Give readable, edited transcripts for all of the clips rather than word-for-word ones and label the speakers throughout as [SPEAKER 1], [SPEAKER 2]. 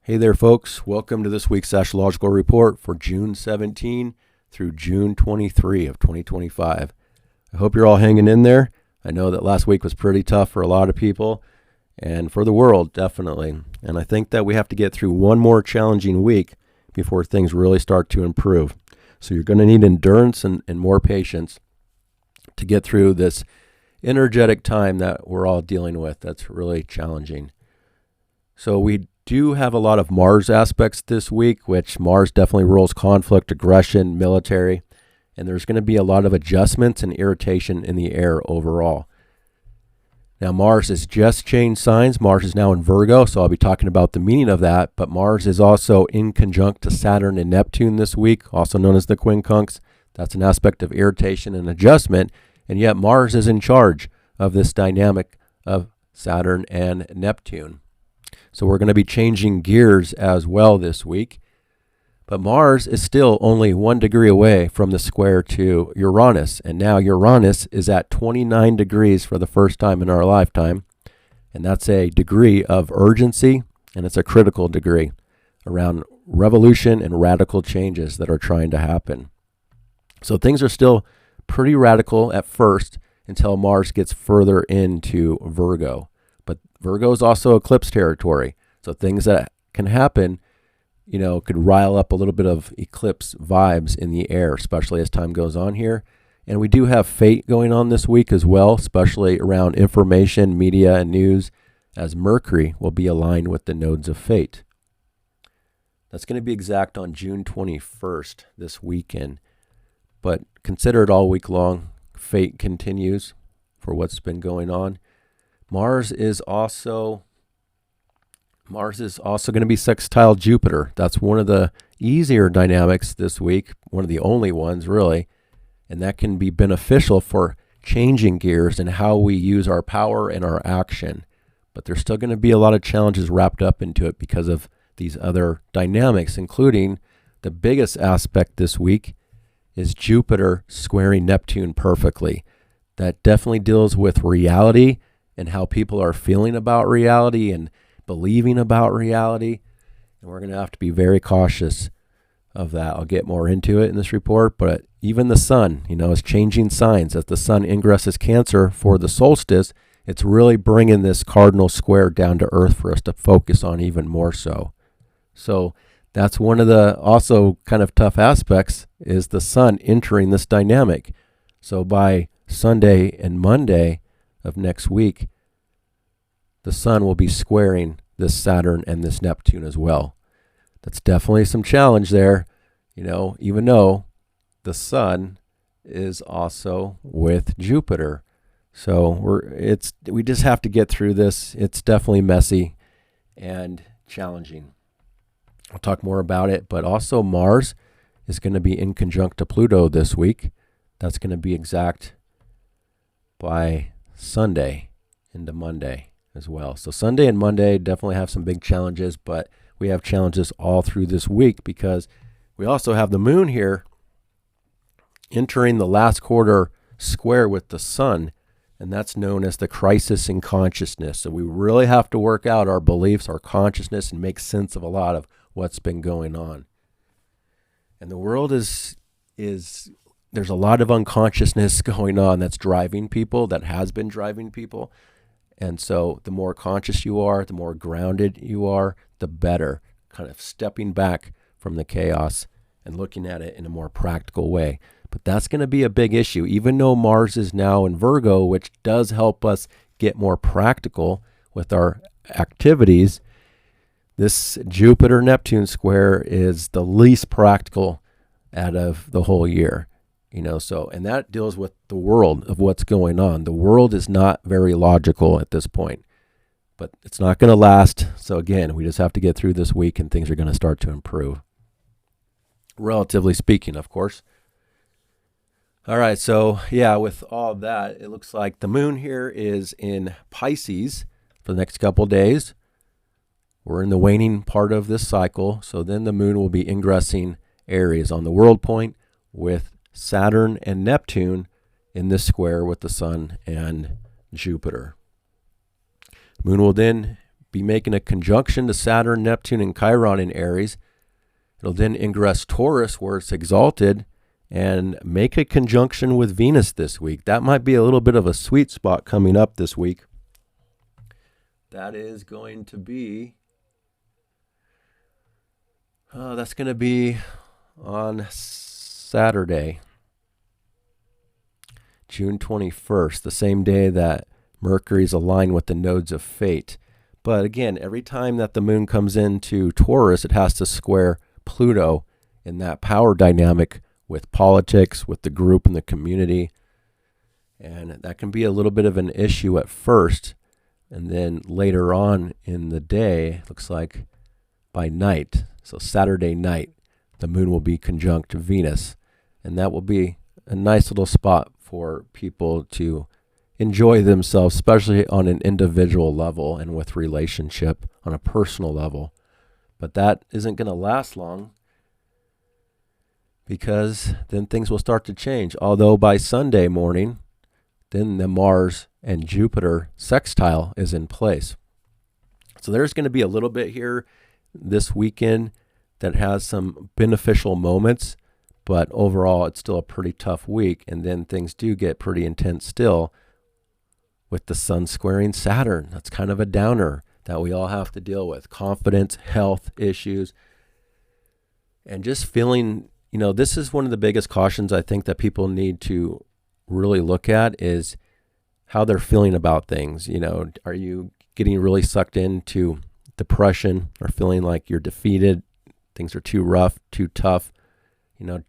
[SPEAKER 1] Hey there, folks. Welcome to this week's astrological report for June 17 through June 23 of 2025. I hope you're all hanging in there. I know that last week was pretty tough for a lot of people and for the world, definitely. And I think that we have to get through one more challenging week before things really start to improve. So you're going to need endurance and more patience to get through this energetic time that we're all dealing with. That's really challenging. So we do have a lot of Mars aspects this week, which Mars definitely rules conflict, aggression, military, and there's going to be a lot of adjustments and irritation in the air overall. Now, Mars has just changed signs. Mars is now in Virgo, so I'll be talking about the meaning of that, but Mars is also in conjunct to Saturn and Neptune this week, also known as the quincunx. That's an aspect of irritation and adjustment, and yet Mars is in charge of this dynamic of Saturn and Neptune. So we're going to be changing gears as well this week. But Mars is still only 1 degree away from the square to Uranus. And now Uranus is at 29 degrees for the first time in our lifetime. And that's a degree of urgency, and it's a critical degree around revolution and radical changes that are trying to happen. So things are still pretty radical at first until Mars gets further into Virgo. But Virgo is also eclipse territory. So things that can happen, could rile up a little bit of eclipse vibes in the air, especially as time goes on here. And we do have fate going on this week as well, especially around information, media, and news, as Mercury will be aligned with the nodes of fate. That's going to be exact on June 21st this weekend. But consider it all week long. Fate continues for what's been going on. Mars is also going to be sextile Jupiter. That's one of the easier dynamics this week, one of the only ones really, and that can be beneficial for changing gears and how we use our power and our action. But there's still going to be a lot of challenges wrapped up into it because of these other dynamics, including the biggest aspect this week is Jupiter squaring Neptune perfectly. That definitely deals with reality and how people are feeling about reality and believing about reality. And we're going to have to be very cautious of that. I'll get more into it in this report, but even the sun, is changing signs. As the sun ingresses Cancer for the solstice, it's really bringing this cardinal square down to earth for us to focus on even more so. So that's one of the also kind of tough aspects is the sun entering this dynamic. So by Sunday and Monday of next week, the sun will be squaring this Saturn and this Neptune as well. That's definitely some challenge there, even though the sun is also with Jupiter. So we just have to get through this. It's definitely messy and challenging. I'll talk more about it, but also Mars is going to be in conjunct to Pluto this week. That's going to be exact by Sunday into Monday as well. So Sunday and Monday definitely have some big challenges, but we have challenges all through this week because we also have the moon here entering the last quarter square with the sun, and that's known as the crisis in consciousness. So we really have to work out our beliefs, our consciousness, and make sense of a lot of what's been going on. And the world is there's a lot of unconsciousness going on that's driving people, that has been driving people. And so the more conscious you are, the more grounded you are, the better. Kind of stepping back from the chaos and looking at it in a more practical way. But that's going to be a big issue, even though Mars is now in Virgo, which does help us get more practical with our activities. This Jupiter-Neptune square is the least practical out of the whole year. And that deals with the world of what's going on. The world is not very logical at this point, but it's not going to last. So again, we just have to get through this week and things are going to start to improve. Relatively speaking, of course. All right. So with all of that, it looks like the moon here is in Pisces for the next couple of days. We're in the waning part of this cycle. So then the moon will be ingressing Aries on the world point with Saturn and Neptune in this square with the sun and Jupiter. Moon will then be making a conjunction to Saturn, Neptune, and Chiron in Aries. It'll then ingress Taurus, where it's exalted, and make a conjunction with Venus this week. That might be a little bit of a sweet spot coming up this week. That is going to be, that's going to be on Saturday, June 21st, the same day that Mercury's aligned with the nodes of fate. But again, every time that the moon comes into Taurus, it has to square Pluto in that power dynamic with politics, with the group and the community. And that can be a little bit of an issue at first. And then later on in the day, looks like by night, so Saturday night, the moon will be conjunct Venus. And that will be a nice little spot for people to enjoy themselves, especially on an individual level and with relationship on a personal level. But that isn't going to last long, because then things will start to change. Although by Sunday morning, then the Mars and Jupiter sextile is in place. So there's going to be a little bit here this weekend that has some beneficial moments, but overall it's still a pretty tough week. And then things do get pretty intense still with the Sun squaring Saturn. That's kind of a downer that we all have to deal with. Confidence, health issues, and just feeling, this is one of the biggest cautions I think that people need to really look at, is how they're feeling about things. Are you getting really sucked into depression, or feeling like you're defeated, things are too rough, too tough?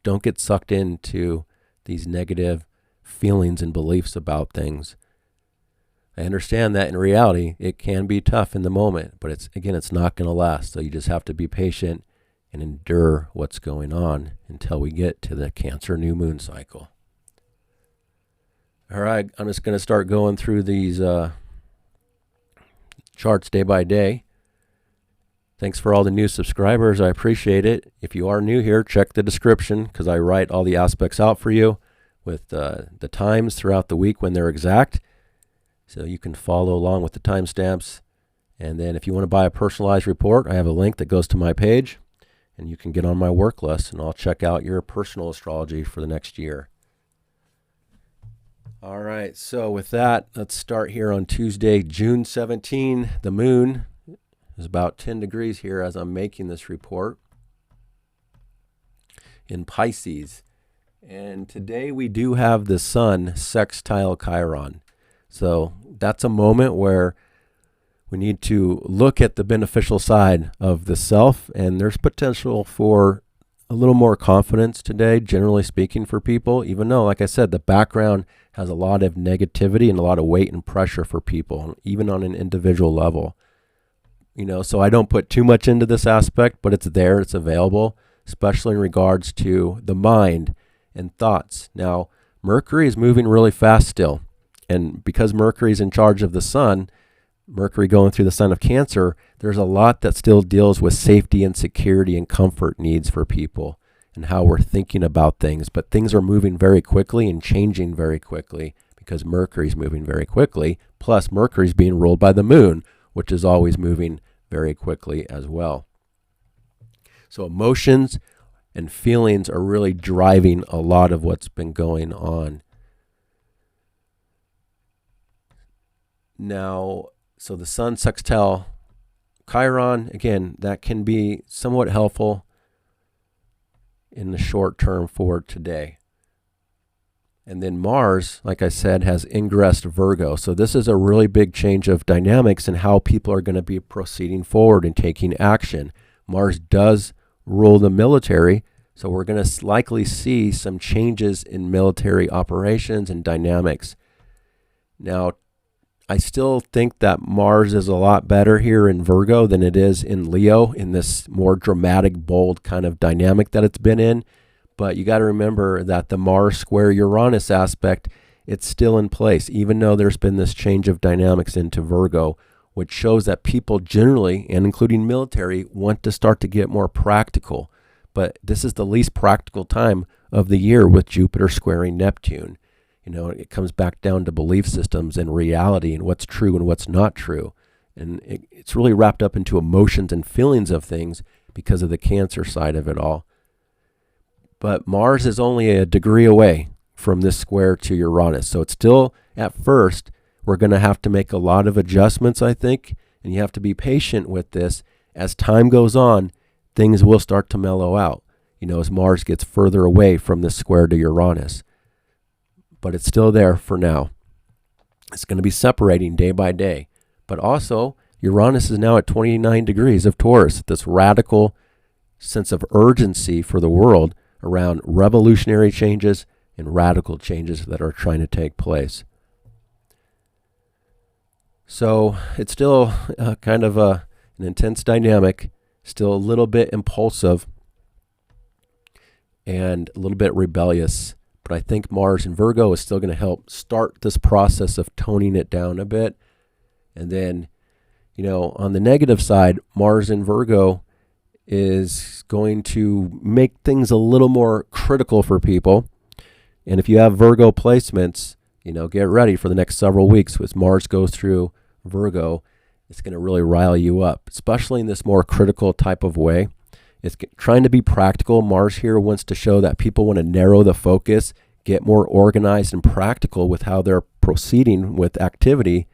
[SPEAKER 1] Don't get sucked into these negative feelings and beliefs about things. I understand that in reality, it can be tough in the moment, but it's not going to last. So you just have to be patient and endure what's going on until we get to the Cancer new moon cycle. All right, I'm just going to start going through these charts day by day. Thanks for all the new subscribers. I appreciate it. If you are new here, check the description, because I write all the aspects out for you with the times throughout the week when they're exact. So you can follow along with the timestamps. And then if you want to buy a personalized report, I have a link that goes to my page, and you can get on my work list, and I'll check out your personal astrology for the next year. All right, so with that, let's start here on Tuesday, June 17. The moon is about 10 degrees here as I'm making this report in Pisces. And today we do have the Sun sextile Chiron. So that's a moment where we need to look at the beneficial side of the self, and there's potential for a little more confidence today, generally speaking, for people, even though, like I said, the background has a lot of negativity and a lot of weight and pressure for people, even on an individual level. So I don't put too much into this aspect, but it's there, it's available, especially in regards to the mind and thoughts. Now, Mercury is moving really fast still. And because Mercury is in charge of the Sun, Mercury going through the sign of Cancer, there's a lot that still deals with safety and security and comfort needs for people and how we're thinking about things. But things are moving very quickly and changing very quickly because Mercury's moving very quickly. Plus, Mercury's being ruled by the moon, which is always moving very quickly as well. So emotions and feelings are really driving a lot of what's been going on. Now, so the Sun sextile Chiron, again, that can be somewhat helpful in the short term for today. And then Mars, like I said, has ingressed Virgo. So this is a really big change of dynamics in how people are going to be proceeding forward and taking action. Mars does rule the military, so we're going to likely see some changes in military operations and dynamics. Now, I still think that Mars is a lot better here in Virgo than it is in Leo, in this more dramatic, bold kind of dynamic that it's been in. But you got to remember that the Mars square Uranus aspect, it's still in place, even though there's been this change of dynamics into Virgo, which shows that people generally, and including military, want to start to get more practical. But this is the least practical time of the year with Jupiter squaring Neptune. It comes back down to belief systems and reality and what's true and what's not true. And it's really wrapped up into emotions and feelings of things because of the Cancer side of it all. But Mars is only a degree away from this square to Uranus. So it's still, at first, we're going to have to make a lot of adjustments, I think. And you have to be patient with this. As time goes on, things will start to mellow out, as Mars gets further away from this square to Uranus. But it's still there for now. It's going to be separating day by day. But also, Uranus is now at 29 degrees of Taurus, this radical sense of urgency for the world around revolutionary changes and radical changes that are trying to take place. So it's still kind of an intense dynamic, still a little bit impulsive and a little bit rebellious. But I think Mars in Virgo is still going to help start this process of toning it down a bit. And then, on the negative side, Mars in Virgo is going to make things a little more critical for people. And if you have Virgo placements, get ready for the next several weeks. As Mars goes through Virgo, it's going to really rile you up, especially in this more critical type of way. It's trying to be practical. Mars here wants to show that people want to narrow the focus, get more organized and practical with how they're proceeding with activity.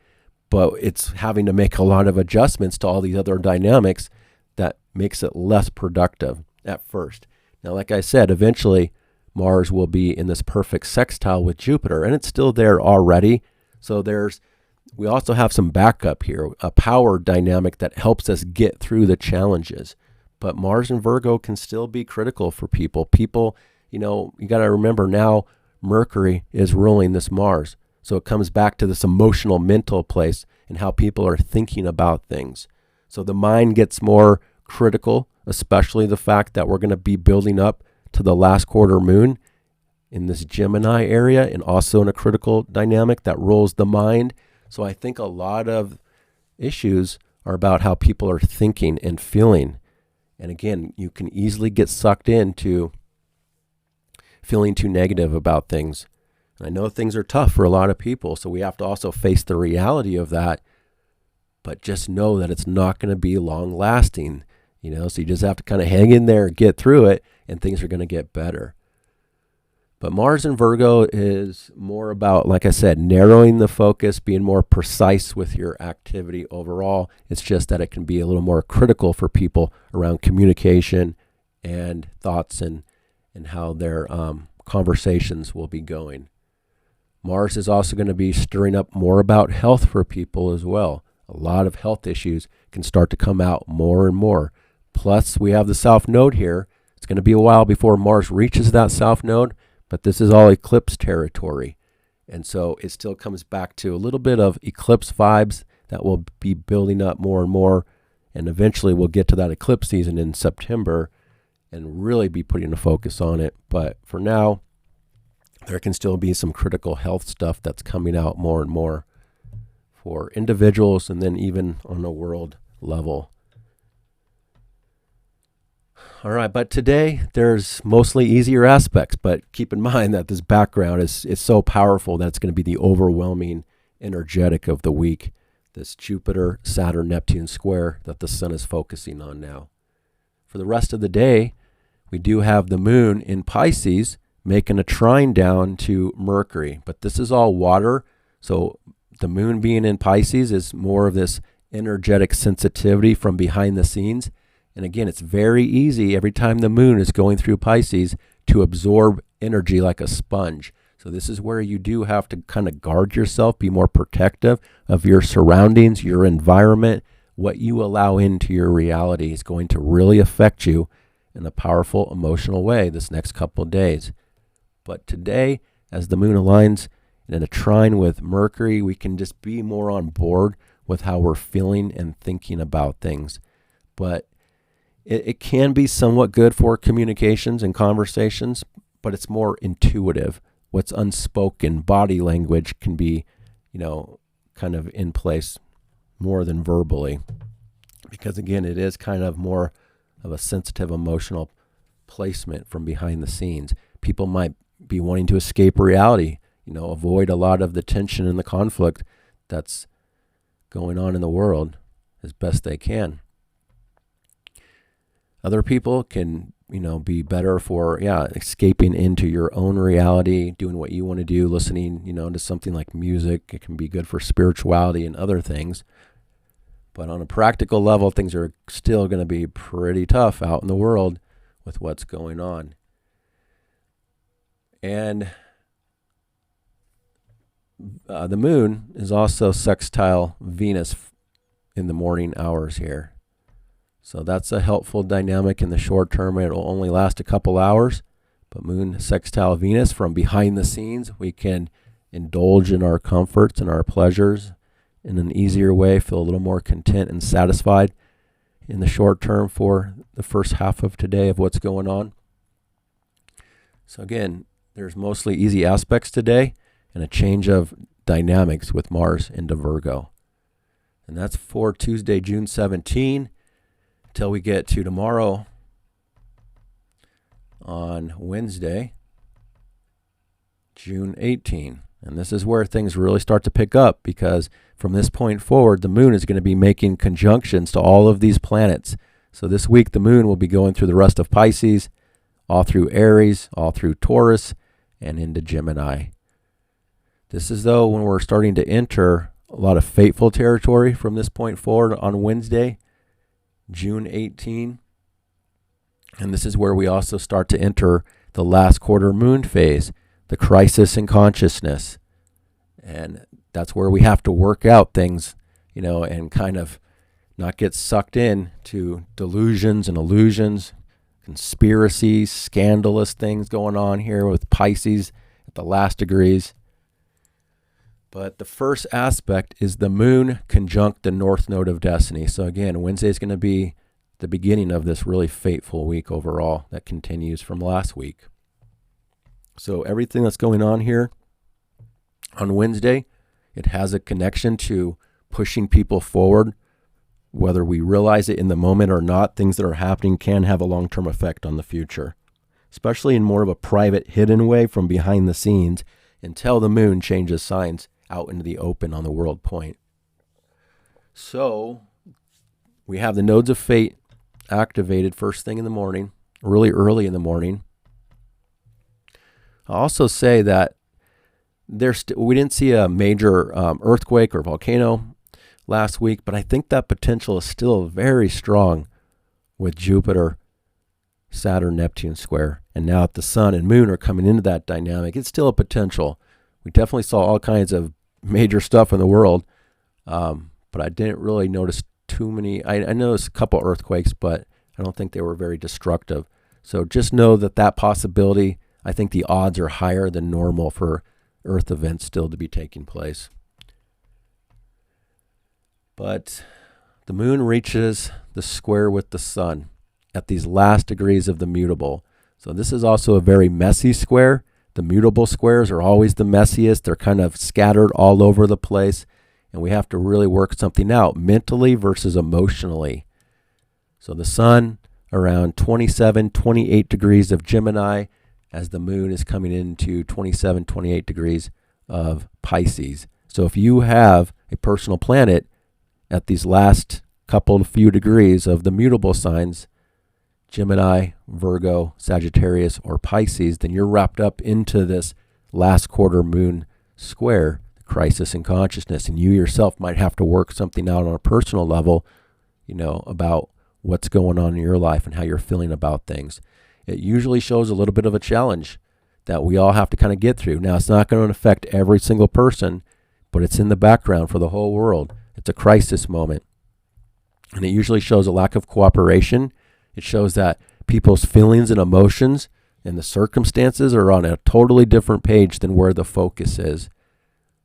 [SPEAKER 1] But it's having to make a lot of adjustments to all these other dynamics that makes it less productive at first. Now, like I said, eventually Mars will be in this perfect sextile with Jupiter, and it's still there already. So we also have some backup here, a power dynamic that helps us get through the challenges. But Mars in Virgo can still be critical for people. People, you got to remember now Mercury is ruling this Mars. So it comes back to this emotional, mental place and how people are thinking about things. So the mind gets more critical, especially the fact that we're going to be building up to the last quarter moon in this Gemini area and also in a critical dynamic that rules the mind. So I think a lot of issues are about how people are thinking and feeling. And again, you can easily get sucked into feeling too negative about things. I know things are tough for a lot of people, so we have to also face the reality of that. But just know that it's not going to be long lasting, so you just have to kind of hang in there, get through it, and things are going to get better. But Mars in Virgo is more about, like I said, narrowing the focus, being more precise with your activity overall. It's just that it can be a little more critical for people around communication and thoughts and how their conversations will be going. Mars is also going to be stirring up more about health for people as well. A lot of health issues can start to come out more and more. Plus, we have the South Node here. It's going to be a while before Mars reaches that South Node, but this is all eclipse territory. And so it still comes back to a little bit of eclipse vibes that will be building up more and more. And eventually we'll get to that eclipse season in September and really be putting a focus on it. But for now, there can still be some critical health stuff that's coming out more and more for individuals and then even on a world level. All right, but today there's mostly easier aspects, but keep in mind that this background is so powerful that it's going to be the overwhelming energetic of the week, this Jupiter, Saturn, Neptune square that the sun is focusing on now. For the rest of the day, we do have the moon in Pisces making a trine down to Mercury, but this is all water. So the moon being in Pisces is more of this energetic sensitivity from behind the scenes. And again, it's very easy every time the moon is going through Pisces to absorb energy like a sponge. So this is where you do have to kind of guard yourself, be more protective of your surroundings, your environment. What you allow into your reality is going to really affect you in a powerful emotional way this next couple of days. But today, as the moon aligns in a trine with Mercury, we can just be more on board with how we're feeling and thinking about things. But it can be somewhat good for communications and conversations, but it's more intuitive. What's unspoken, body language can be, kind of in place more than verbally. Because again, it is kind of more of a sensitive emotional placement from behind the scenes. People might be wanting to escape reality, avoid a lot of the tension and the conflict that's going on in the world. as best they can. Other people can, be better for, escaping into your own reality, doing what you want to do, listening, to something like music. It can be good for spirituality and other things. But on a practical level, things are still going to be pretty tough out in the world with what's going on. And the moon is also sextile Venus in the morning hours here. So that's a helpful dynamic in the short term. It'll only last a couple hours, but moon sextile Venus, from behind the scenes, we can indulge in our comforts and our pleasures in an easier way, feel a little more content and satisfied in the short term for the first half of today of what's going on. So again, there's mostly easy aspects today and a change of dynamics with Mars into Virgo. And that's for Tuesday, June 17, until we get to tomorrow on Wednesday, June 18. And this is where things really start to pick up, because from this point forward, the moon is going to be making conjunctions to all of these planets. So this week, the moon will be going through the rest of Pisces, all through Aries, all through Taurus, and into Gemini. This is though when we're starting to enter a lot of fateful territory from this point forward on Wednesday, June 18. And this is where we also start to enter the last quarter moon phase, the crisis in consciousness. And that's where we have to work out things, and kind of not get sucked in to delusions and illusions, conspiracies, scandalous things going on here with Pisces at the last degrees. But the first aspect is the moon conjunct the north node of destiny. So again, Wednesday is going to be the beginning of this really fateful week overall that continues from last week. So everything that's going on here on Wednesday, it has a connection to pushing people forward. Whether we realize it in the moment or not, things that are happening can have a long-term effect on the future, especially in more of a private, hidden way from behind the scenes until the moon changes signs out into the open on the world point. So we have the nodes of fate activated first thing in the morning, really early in the morning. I'll also say that we didn't see a major earthquake or volcano last week, but I think that potential is still very strong with Jupiter, Saturn, Neptune square. And now that the sun and moon are coming into that dynamic, it's still a potential. We definitely saw all kinds of major stuff in the world, but I didn't really notice too many. I noticed a couple earthquakes, but I don't think they were very destructive. So just know that possibility, I think the odds are higher than normal for Earth events still to be taking place. But the moon reaches the square with the sun at these last degrees of the mutable. So this is also a very messy square. The mutable squares are always the messiest. They're kind of scattered all over the place. And we have to really work something out mentally versus emotionally. So the sun around 27, 28 degrees of Gemini, as the moon is coming into 27, 28 degrees of Pisces. So if you have a personal planet at these last few degrees of the mutable signs, Gemini, Virgo, Sagittarius, or Pisces, then you're wrapped up into this last quarter moon square, the crisis in consciousness. And you yourself might have to work something out on a personal level, about what's going on in your life and how you're feeling about things. It usually shows a little bit of a challenge that we all have to kind of get through. Now, it's not going to affect every single person, but it's in the background for the whole world. It's a crisis moment. And it usually shows a lack of cooperation. It shows that people's feelings and emotions and the circumstances are on a totally different page than where the focus is.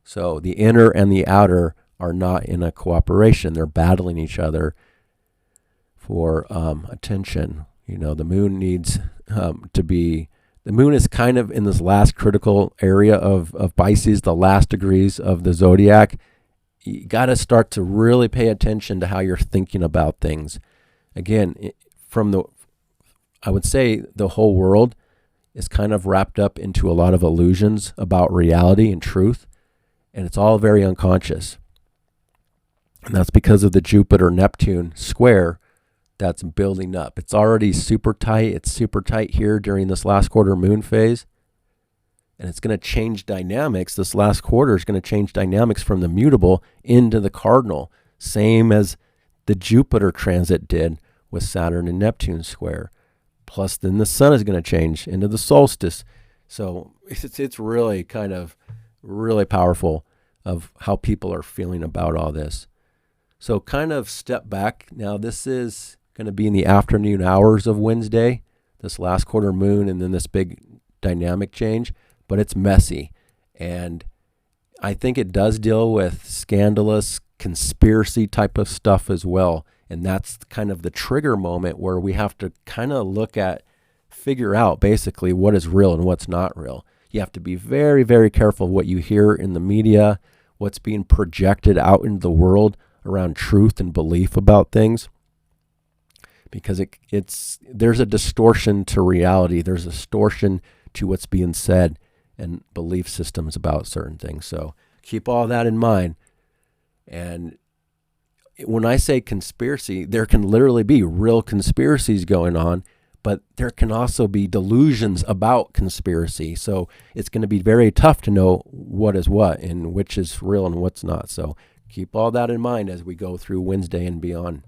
[SPEAKER 1] So the inner and the outer are not in a cooperation. They're battling each other for attention. The moon needs the moon is kind of in this last critical area of Pisces, the last degrees of the zodiac. You got to start to really pay attention to how you're thinking about things. Again, I would say the whole world is kind of wrapped up into a lot of illusions about reality and truth, and it's all very unconscious. And that's because of the Jupiter-Neptune square that's building up. It's already super tight. It's super tight here during this last quarter moon phase. And it's going to change dynamics. This last quarter is going to change dynamics from the mutable into the cardinal, same as the Jupiter transit did with Saturn and Neptune square. Plus, then the sun is going to change into the solstice. So it's really kind of really powerful of how people are feeling about all this. So kind of step back. Now, this is going to be in the afternoon hours of Wednesday, this last quarter moon, and then this big dynamic change. But it's messy. And I think it does deal with scandalous conspiracy type of stuff as well. And that's kind of the trigger moment where we have to kind of figure out basically what is real and what's not real. You have to be very, very careful what you hear in the media, what's being projected out into the world around truth and belief about things. Because there's a distortion to reality. There's a distortion to what's being said and belief systems about certain things. So keep all that in mind. And when I say conspiracy, there can literally be real conspiracies going on, but there can also be delusions about conspiracy. So it's going to be very tough to know what is what and which is real and what's not. So keep all that in mind as we go through Wednesday and beyond.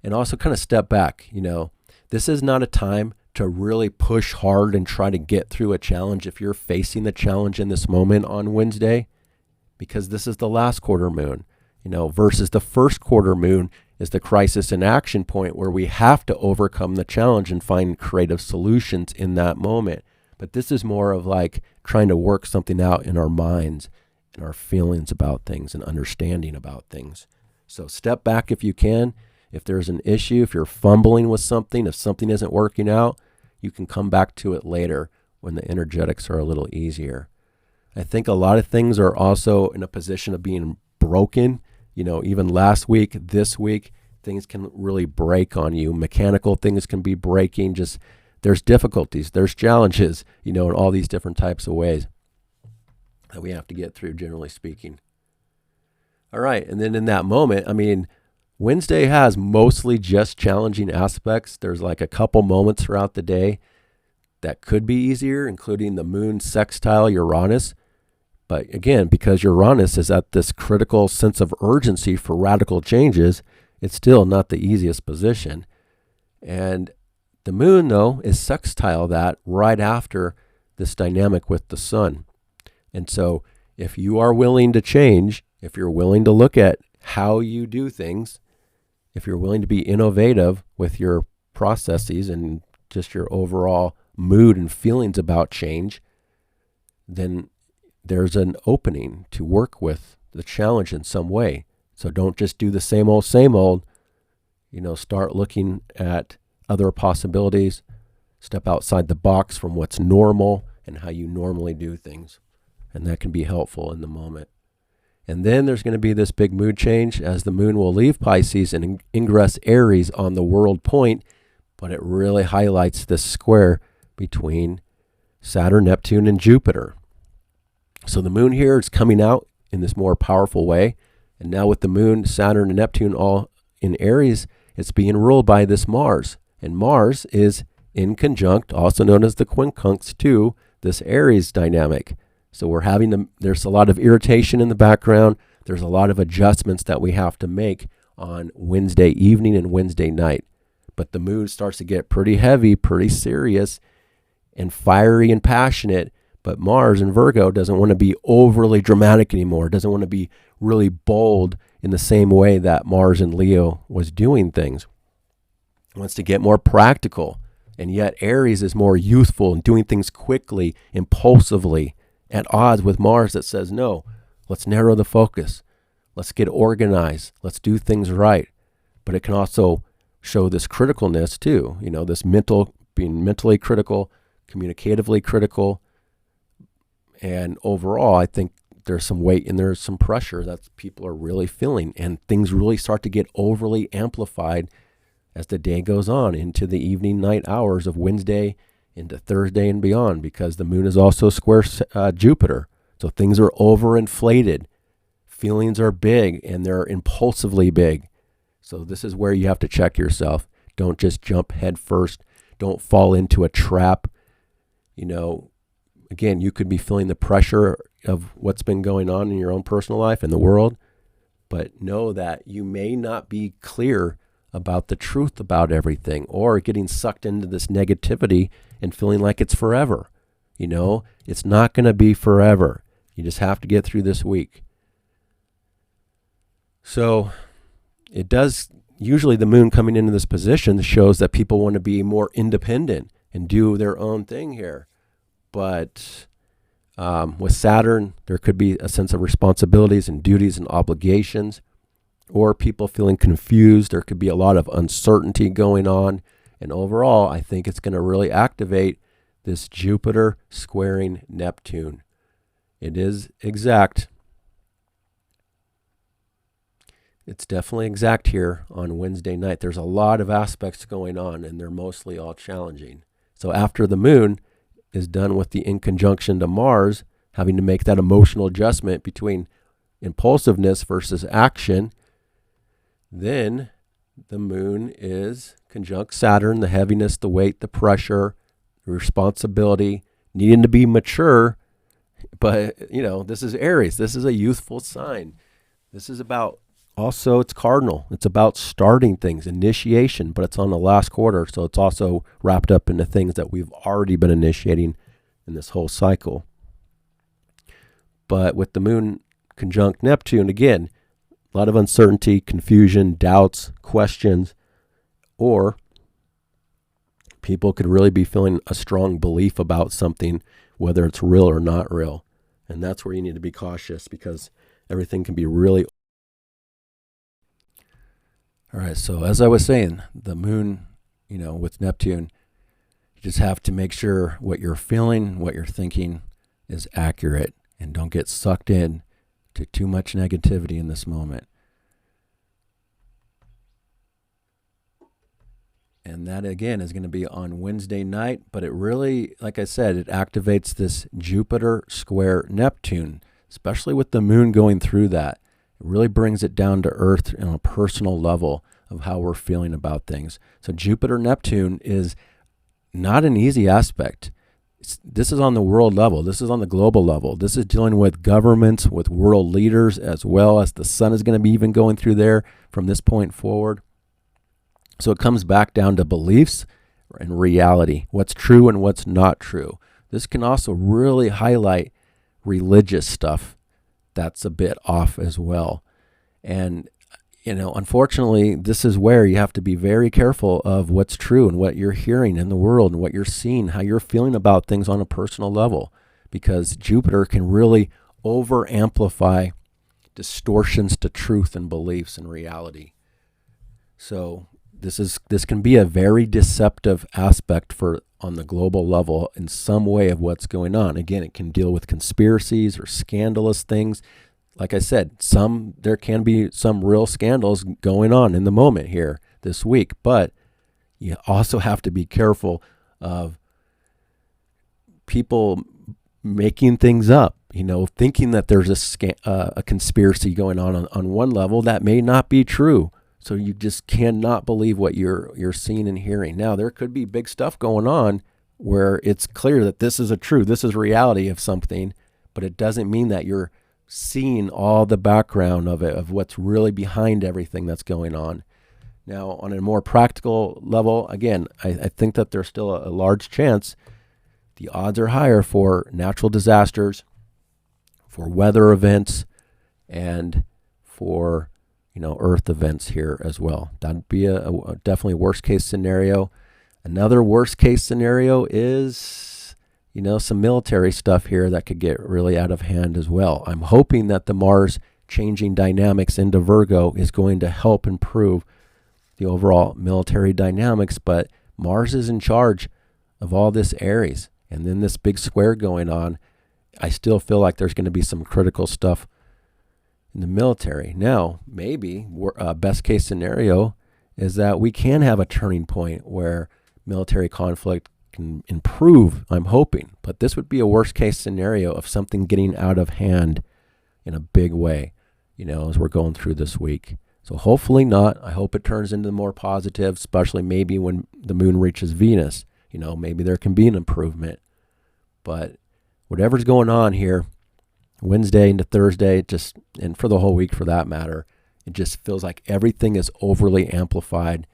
[SPEAKER 1] And also kind of step back. This is not a time to really push hard and try to get through a challenge if you're facing the challenge in this moment on Wednesday, because this is the last quarter moon, versus the first quarter moon is the crisis and action point where we have to overcome the challenge and find creative solutions in that moment. But this is more of like trying to work something out in our minds and our feelings about things and understanding about things. So step back if you can. If there's an issue, if you're fumbling with something, if something isn't working out, you can come back to it later when the energetics are a little easier. I think a lot of things are also in a position of being broken. Even last week, this week, things can really break on you. Mechanical things can be breaking. Just there's difficulties, there's challenges, in all these different types of ways that we have to get through, generally speaking. All right. And then in that moment, Wednesday has mostly just challenging aspects. There's like a couple moments throughout the day that could be easier, including the moon sextile Uranus. But again, because Uranus is at this critical sense of urgency for radical changes, it's still not the easiest position. And the moon, though, is sextile that right after this dynamic with the sun. And so if you are willing to change, if you're willing to look at how you do things, if you're willing to be innovative with your processes and just your overall mood and feelings about change, then there's an opening to work with the challenge in some way. So don't just do the same old, start looking at other possibilities, step outside the box from what's normal and how you normally do things. And that can be helpful in the moment. And then there's going to be this big mood change as the moon will leave Pisces and ingress Aries on the world point, but it really highlights this square between Saturn, Neptune, and Jupiter. So the moon here is coming out in this more powerful way. And now with the moon, Saturn, and Neptune all in Aries, it's being ruled by this Mars. And Mars is in conjunct, also known as the quincunx, to this Aries dynamic. So there's a lot of irritation in the background. There's a lot of adjustments that we have to make on Wednesday evening and Wednesday night. But the mood starts to get pretty heavy, pretty serious, and fiery and passionate. But Mars in Virgo doesn't want to be overly dramatic anymore. Doesn't want to be really bold in the same way that Mars in Leo was doing things. It wants to get more practical. And yet Aries is more youthful and doing things quickly, impulsively, at odds with Mars that says, no, let's narrow the focus. Let's get organized. Let's do things right. But it can also show this criticalness too, this being mentally critical, communicatively critical. And overall, I think there's some weight and there's some pressure that people are really feeling. And things really start to get overly amplified as the day goes on into the evening, night hours of Wednesday into Thursday and beyond, because the moon is also square Jupiter. So things are overinflated Feelings are big and they're impulsively big. So this is where you have to check yourself. Don't just jump head first. Don't fall into a trap. Again, you could be feeling the pressure of what's been going on in your own personal life and the world, but know that you may not be clear about the truth about everything, or getting sucked into this negativity and feeling like it's forever. It's not going to be forever. You just have to get through this week. So it does, usually the moon coming into this position shows that people want to be more independent and do their own thing here. But with Saturn, there could be a sense of responsibilities and duties and obligations, or people feeling confused. There could be a lot of uncertainty going on. And overall, I think it's going to really activate this Jupiter squaring Neptune. It is exact. It's definitely exact here on Wednesday night. There's a lot of aspects going on, and they're mostly all challenging. So after the moon is done with the in conjunction to Mars, having to make that emotional adjustment between impulsiveness versus action, then the moon is conjunct Saturn, the heaviness, the weight, the pressure, the responsibility, needing to be mature. But, this is Aries. This is a youthful sign. This is about, also, it's cardinal. It's about starting things, initiation, but it's on the last quarter. So it's also wrapped up into things that we've already been initiating in this whole cycle. But with the moon conjunct Neptune, again, a lot of uncertainty, confusion, doubts, questions, or people could really be feeling a strong belief about something, whether it's real or not real. And that's where you need to be cautious, because everything can be really. All right, so as I was saying, the moon, with Neptune, you just have to make sure what you're feeling, what you're thinking is accurate, and don't get sucked in to too much negativity in this moment. And that, again, is going to be on Wednesday night. But it really, like I said, it activates this Jupiter square Neptune, especially with the moon going through that. It really brings it down to earth on a personal level of how we're feeling about things. So Jupiter Neptune is not an easy aspect. This is on the world level. This is on the global level. This is dealing with governments, with world leaders, as well as the sun is going to be even going through there from this point forward. So it comes back down to beliefs and reality, what's true and what's not true. This can also really highlight religious stuff that's a bit off as well. And, unfortunately, this is where you have to be very careful of what's true and what you're hearing in the world and what you're seeing, how you're feeling about things on a personal level, because Jupiter can really over-amplify distortions to truth and beliefs and reality. So this can be a very deceptive aspect on the global level in some way of what's going on. Again, it can deal with conspiracies or scandalous things. Like I said, there can be some real scandals going on in the moment here this week, but you also have to be careful of people making things up, thinking that there's a conspiracy going on one level that may not be true. So you just cannot believe what you're seeing and hearing. Now, there could be big stuff going on where it's clear that this is this is reality of something, but it doesn't mean that you're seeing all the background of it, of what's really behind everything that's going on. Now, on a more practical level, again, I think that there's still a large chance, the odds are higher for natural disasters, for weather events, and for Earth events here as well. That'd be a definitely worst case scenario. Another worst case scenario is, some military stuff here that could get really out of hand as well. I'm hoping that the Mars changing dynamics into Virgo is going to help improve the overall military dynamics, but Mars is in charge of all this Aries. And then this big square going on, I still feel like there's going to be some critical stuff in the military. Now, maybe best case scenario is that we can have a turning point where military conflict can improve, I'm hoping. But this would be a worst case scenario of something getting out of hand in a big way. as we're going through this week. So hopefully not. I hope it turns into more positive, especially maybe when the moon reaches Venus. Maybe there can be an improvement. But whatever's going on here, Wednesday into Thursday, and for the whole week for that matter, it just feels like everything is overly amplified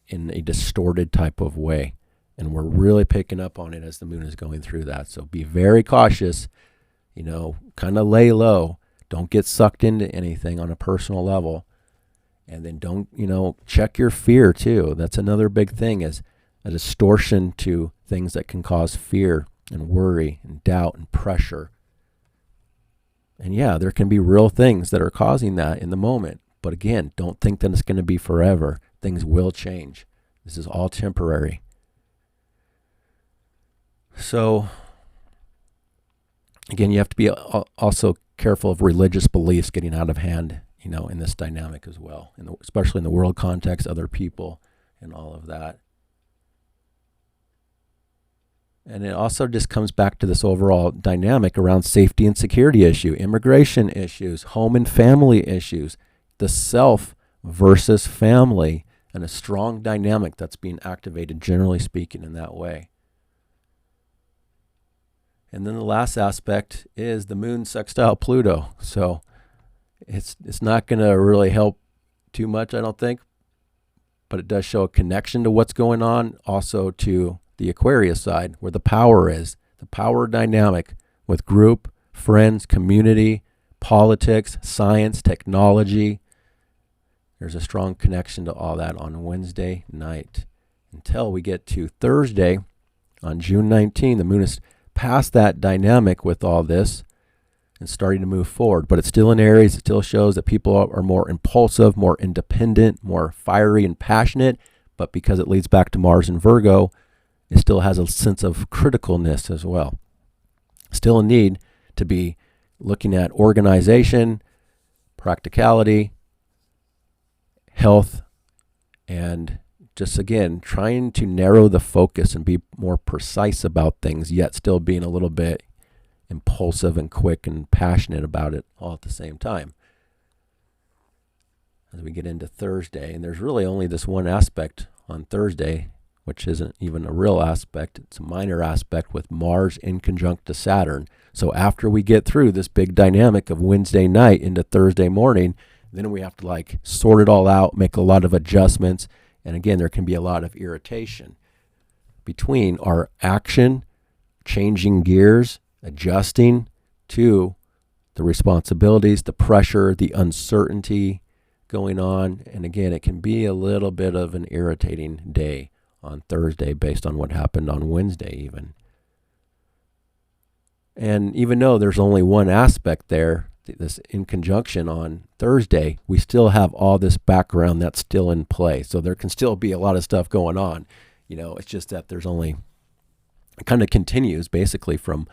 [SPEAKER 1] in a distorted type of way. And we're really picking up on it as the moon is going through that. So be very cautious, kind of lay low. Don't get sucked into anything on a personal level. And then don't, check your fear too. That's another big thing, is a distortion to things that can cause fear and worry and doubt and pressure. And yeah, there can be real things that are causing that in the moment. But again, don't think that it's going to be forever. Things will change. This is all temporary. So, again, you have to be also careful of religious beliefs getting out of hand, in this dynamic as well, especially in the world context, other people, and all of that. And it also just comes back to this overall dynamic around safety and security issue, immigration issues, home and family issues, the self versus family, and a strong dynamic that's being activated, generally speaking, in that way. And then the last aspect is the moon sextile Pluto. So it's not going to really help too much, I don't think, but it does show a connection to what's going on, also to the Aquarius side, where the power is, the power dynamic with group, friends, community, politics, science, technology. There's a strong connection to all that on Wednesday night until we get to Thursday on June 19. The moon is past that dynamic with all this and starting to move forward, but it's still in Aries. It still shows that people are more impulsive, more independent, more fiery and passionate, but because it leads back to Mars and Virgo, it still has a sense of criticalness as well. Still a need to be looking at organization, practicality, health, and just, again, trying to narrow the focus and be more precise about things, yet still being a little bit impulsive and quick and passionate about it all at the same time. As we get into Thursday, and there's really only this one aspect on Thursday, which isn't even a real aspect. It's a minor aspect with Mars in conjunct to Saturn. So after we get through this big dynamic of Wednesday night into Thursday morning, then we have to sort it all out, make a lot of adjustments. And again, there can be a lot of irritation between our action, changing gears, adjusting to the responsibilities, the pressure, the uncertainty going on. And again, it can be a little bit of an irritating day on Thursday based on what happened on Wednesday even. And even though there's only one aspect there, this in conjunction on Thursday, we still have all this background that's still in play. So there can still be a lot of stuff going on. It's just that there's only, it kind of continues basically from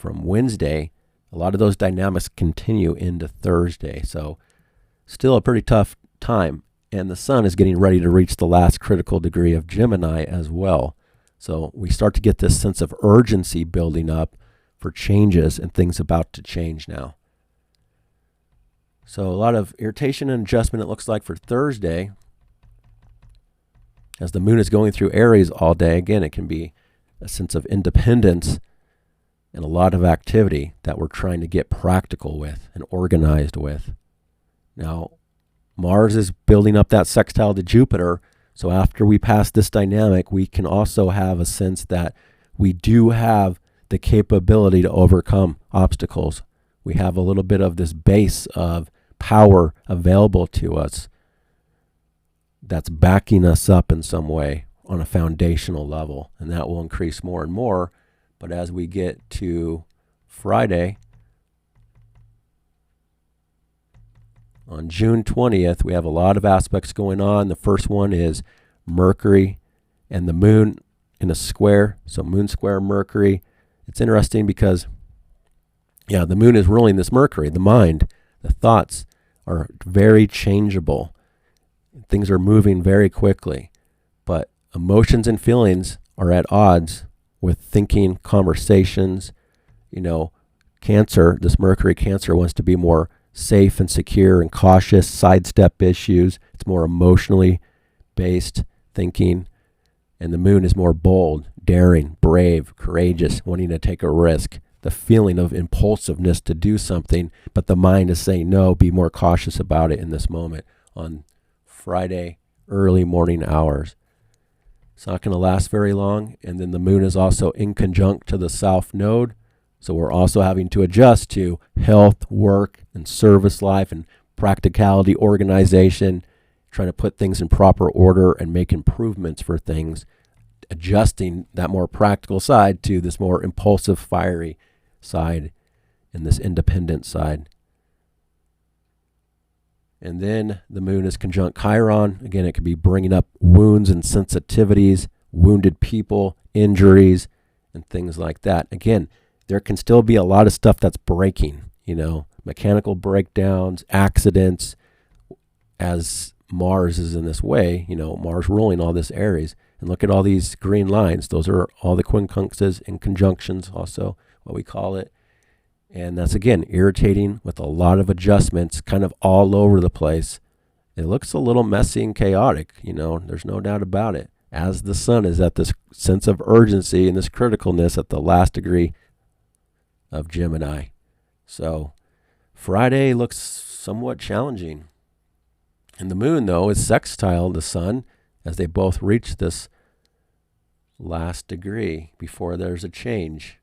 [SPEAKER 1] Wednesday. A lot of those dynamics continue into Thursday. So still a pretty tough time. And the sun is getting ready to reach the last critical degree of Gemini as well. So we start to get this sense of urgency building up for changes and things about to change now. So a lot of irritation and adjustment, it looks like, for Thursday. As the moon is going through Aries all day, again, it can be a sense of independence and a lot of activity that we're trying to get practical with and organized with. Now, Mars is building up that sextile to Jupiter. So after we pass this dynamic, we can also have a sense that we do have the capability to overcome obstacles. We have a little bit of this base of power available to us that's backing us up in some way on a foundational level, and that will increase more and more. But as we get to Friday, on June 20th, we have a lot of aspects going on. The first one is Mercury and the moon in a square. So moon square Mercury. It's interesting because, the moon is ruling this Mercury, the mind. The thoughts are very changeable. Things are moving very quickly. But emotions and feelings are at odds with thinking, conversations. Cancer, this Mercury Cancer wants to be more safe and secure and cautious, sidestep issues. It's more emotionally based thinking. And the moon is more bold, daring, brave, courageous, wanting to take a risk. The feeling of impulsiveness to do something, but the mind is saying no, be more cautious about it in this moment on Friday, early morning hours. It's not going to last very long. And then the moon is also in conjunct to the south node. So we're also having to adjust to health, work, and service life and practicality, organization, trying to put things in proper order and make improvements for things, adjusting that more practical side to this more impulsive, fiery side and this independent side. And then the moon is conjunct Chiron. Again, it could be bringing up wounds and sensitivities, wounded people, injuries, and things like that. Again, there can still be a lot of stuff that's breaking, mechanical breakdowns, accidents, as Mars is in this way, Mars ruling all this Aries. And look at all these green lines. Those are all the quincunxes and conjunctions, also what we call it. And that's, again, irritating with a lot of adjustments kind of all over the place. It looks a little messy and chaotic, there's no doubt about it, as the sun is at this sense of urgency and this criticalness at the last degree of Gemini. So Friday looks somewhat challenging. And the moon, though, is sextile the sun as they both reach this last degree before there's a change.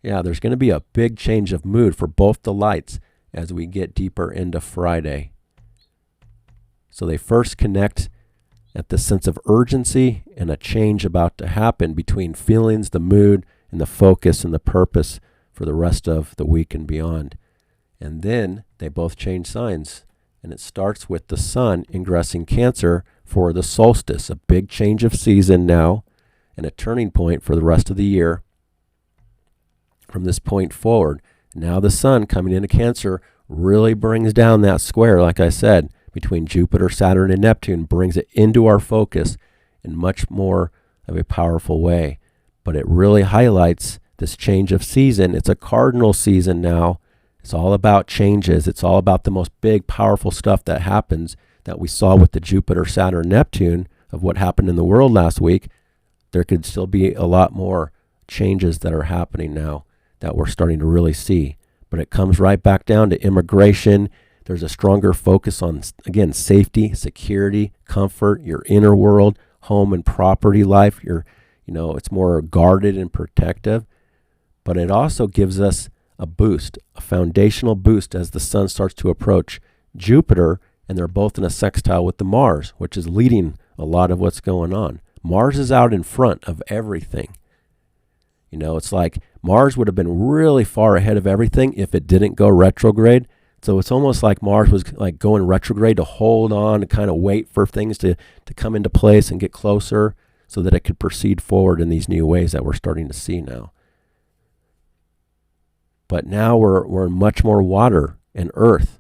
[SPEAKER 1] Yeah, there's going to be a big change of mood for both the lights as we get deeper into Friday. So they first connect at the sense of urgency and a change about to happen between feelings, the mood, and the focus and the purpose for the rest of the week and beyond. And then they both change signs. And it starts with the sun ingressing Cancer for the solstice, a big change of season now and a turning point for the rest of the year. From this point forward, now the sun coming into Cancer really brings down that square, like I said, between Jupiter, Saturn, and Neptune, brings it into our focus in much more of a powerful way. But it really highlights this change of season. It's a cardinal season now. It's all about changes. It's all about the most big, powerful stuff that happens that we saw with the Jupiter, Saturn, Neptune of what happened in the world last week. There could still be a lot more changes that are happening now that we're starting to really see. But it comes right back down to immigration. There's a stronger focus on, again, safety, security, comfort, your inner world, home and property life. It's more guarded and protective. But it also gives us a boost, a foundational boost as the sun starts to approach Jupiter, and they're both in a sextile with the Mars, which is leading a lot of what's going on. Mars is out in front of everything. It's like Mars would have been really far ahead of everything if it didn't go retrograde. So it's almost like Mars was like going retrograde to hold on and kind of wait for things to come into place and get closer so that it could proceed forward in these new ways that we're starting to see now. But now we're in much more water and earth,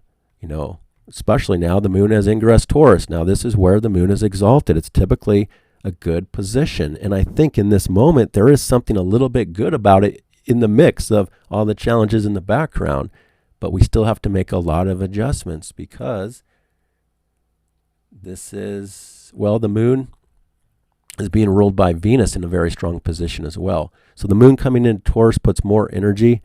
[SPEAKER 1] especially now the moon has ingress Taurus. Now this is where the moon is exalted. It's typically a good position. And I think in this moment, there is something a little bit good about it in the mix of all the challenges in the background. But we still have to make a lot of adjustments because the moon is being ruled by Venus in a very strong position as well. So the moon coming into Taurus puts more energy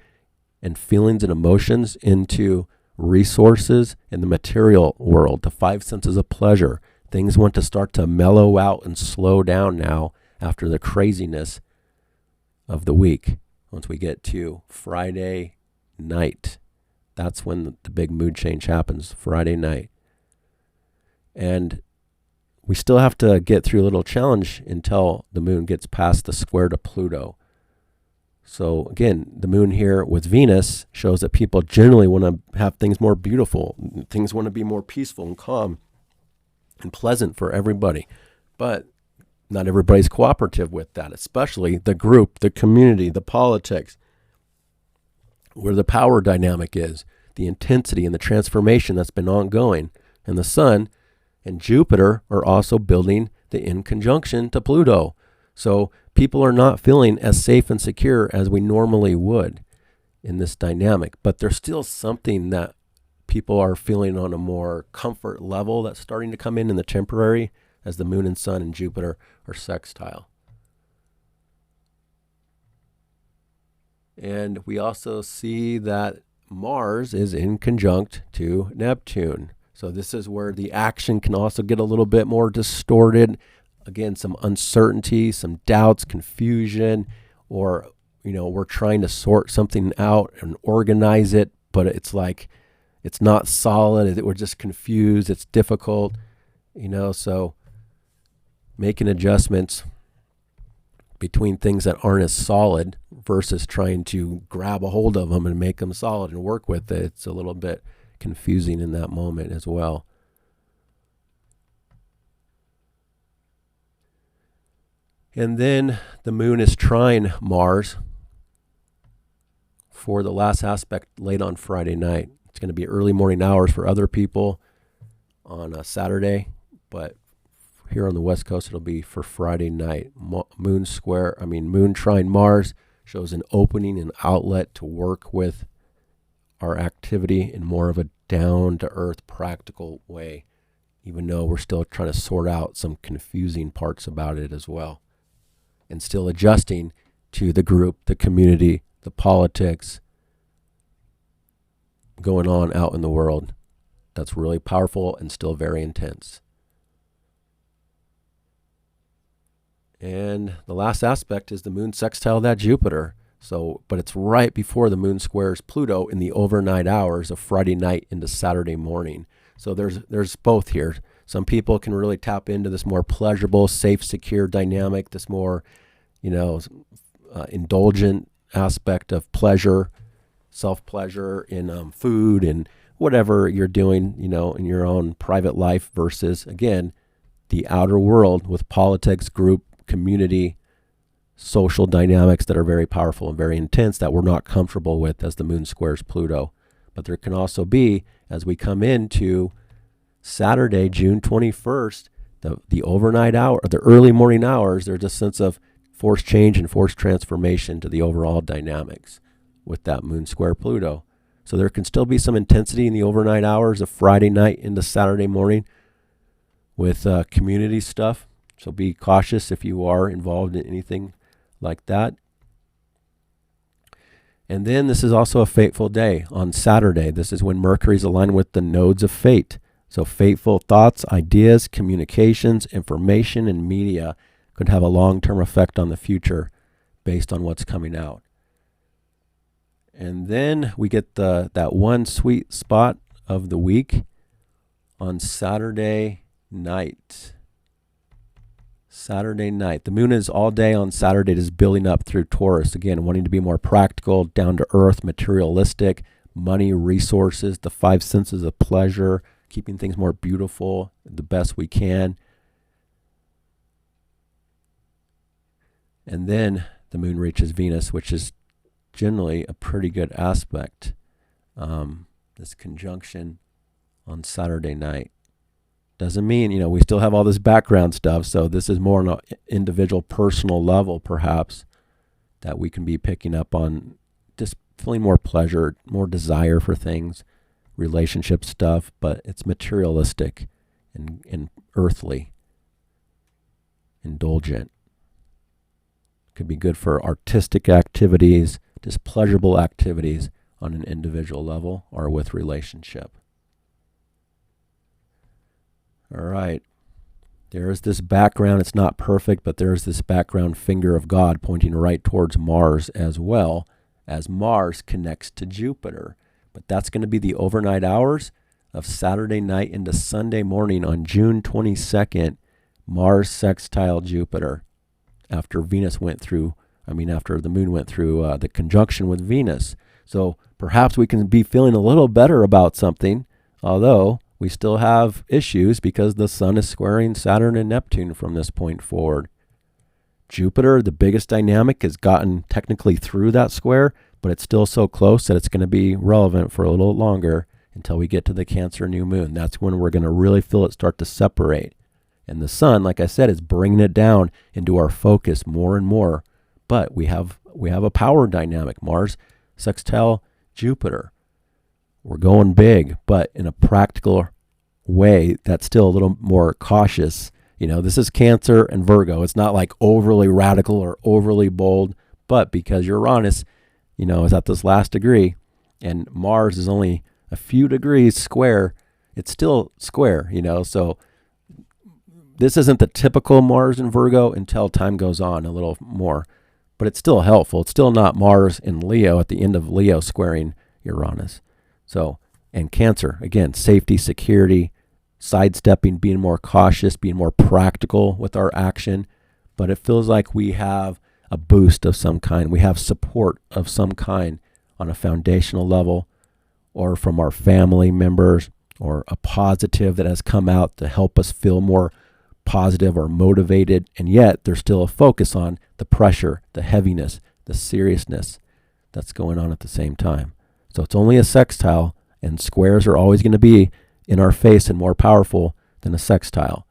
[SPEAKER 1] and feelings and emotions into resources in the material world, the five senses of pleasure. Things want to start to mellow out and slow down now after the craziness of the week. Once we get to Friday night, that's when the big mood change happens, Friday night. And we still have to get through a little challenge until the moon gets past the square to Pluto. So again, the moon here with Venus shows that people generally want to have things more beautiful. Things want to be more peaceful and calm and pleasant for everybody. But not everybody's cooperative with that, especially the group, the community, the politics, where the power dynamic is, the intensity and the transformation that's been ongoing. And the sun and Jupiter are also building the in conjunction to Pluto. So people are not feeling as safe and secure as we normally would in this dynamic. But there's still something that people are feeling on a more comfort level that's starting to come in the temporary as the moon and sun and Jupiter are sextile. And we also see that Mars is in conjunct to Neptune. So this is where the action can also get a little bit more distorted. Again, some uncertainty, some doubts, confusion, or, we're trying to sort something out and organize it, but it's like it's not solid. We're just confused. It's difficult, so making adjustments between things that aren't as solid versus trying to grab a hold of them and make them solid and work with it. It's a little bit confusing in that moment as well. And then the moon is trine Mars for the last aspect late on Friday night. It's going to be early morning hours for other people on a Saturday, but here on the West Coast, it'll be for Friday night. Moon trine Mars shows an opening and outlet to work with our activity in more of a down-to-earth, practical way, even though we're still trying to sort out some confusing parts about it as well, and still adjusting to the group, the community, the politics going on out in the world. That's really powerful and still very intense. And the last aspect is the moon sextile that Jupiter. But it's right before the moon squares Pluto in the overnight hours of Friday night into Saturday morning. So there's both here. Some people can really tap into this more pleasurable, safe, secure dynamic, this more, indulgent aspect of pleasure, self-pleasure in food and whatever you're doing, in your own private life versus, again, the outer world with politics, group, community, social dynamics that are very powerful and very intense that we're not comfortable with as the moon squares Pluto. But there can also be, as we come into Saturday, June 21st, the overnight hour, or the early morning hours, there's a sense of forced change and forced transformation to the overall dynamics with that moon square Pluto. So there can still be some intensity in the overnight hours of Friday night into Saturday morning with community stuff. So be cautious if you are involved in anything like that. And then this is also a fateful day on Saturday. This is when Mercury's aligned with the nodes of fate. So fateful thoughts, ideas, communications, information, and media could have a long-term effect on the future based on what's coming out. And then we get that one sweet spot of the week on Saturday night. Saturday night. The moon is all day on Saturday, just building up through Taurus. Again, wanting to be more practical, down to earth, materialistic, money, resources, the five senses of pleasure, keeping things more beautiful the best we can. And then the moon reaches Venus, which is generally a pretty good aspect. This conjunction on Saturday night. Doesn't mean, we still have all this background stuff, so this is more on an individual, personal level, perhaps, that we can be picking up on, just feeling more pleasure, more desire for things, relationship stuff, but it's materialistic and earthly, indulgent. Could be good for artistic activities, just pleasurable activities on an individual level or with relationship. All right. There is this background. It's not perfect, but there is this background finger of God pointing right towards Mars as well, as Mars connects to Jupiter. But that's going to be the overnight hours of Saturday night into Sunday morning on June 22nd, Mars sextile Jupiter, after the moon went through the conjunction with Venus. So perhaps we can be feeling a little better about something, although we still have issues because the sun is squaring Saturn and Neptune from this point forward. Jupiter, the biggest dynamic, has gotten technically through that square, but it's still so close that it's going to be relevant for a little longer until we get to the Cancer new moon. That's when we're going to really feel it start to separate. And the sun, like I said, is bringing it down into our focus more and more. But we have a power dynamic, Mars sextile Jupiter. We're going big, but in a practical way that's still a little more cautious. This is Cancer and Virgo. It's not like overly radical or overly bold, but because Uranus, is at this last degree and Mars is only a few degrees square, it's still square, so this isn't the typical Mars in Virgo until time goes on a little more, but it's still helpful. It's still not Mars in Leo at the end of Leo squaring Uranus. So, and Cancer, again, safety, security, sidestepping, being more cautious, being more practical with our action. But it feels like we have a boost of some kind. We have support of some kind on a foundational level or from our family members or a positive that has come out to help us feel more positive or motivated. And yet there's still a focus on the pressure, the heaviness, the seriousness that's going on at the same time. So it's only a sextile, and squares are always going to be in our face and more powerful than a sextile.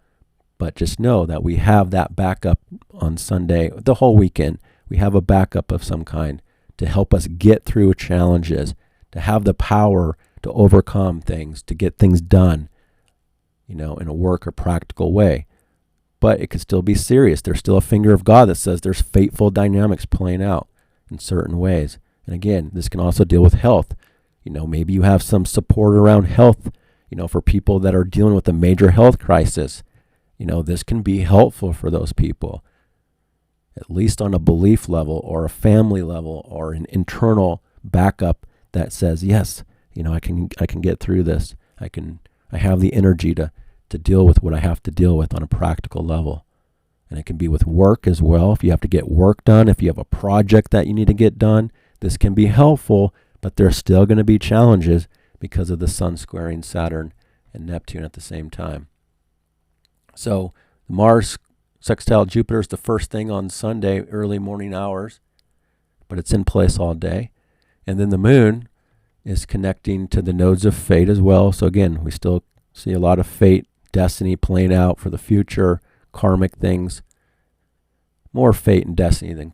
[SPEAKER 1] But just know that we have that backup on Sunday, the whole weekend. We have a backup of some kind to help us get through challenges, to have the power to overcome things, to get things done, in a work or practical way. But it could still be serious. There's still a finger of God that says there's fateful dynamics playing out in certain ways. And again, this can also deal with health. Maybe you have some support around health, for people that are dealing with a major health crisis. This can be helpful for those people, at least on a belief level or a family level or an internal backup that says, yes, I can get through this. I have the energy to deal with what I have to deal with on a practical level. And it can be with work as well. If you have to get work done, if you have a project that you need to get done, this can be helpful, but there's still going to be challenges because of the Sun squaring Saturn and Neptune at the same time. So Mars sextile Jupiter is the first thing on Sunday, early morning hours, but it's in place all day. And then the moon is connecting to the nodes of fate as well. So again, we still see a lot of fate, destiny playing out for the future, karmic things. More fate and destiny than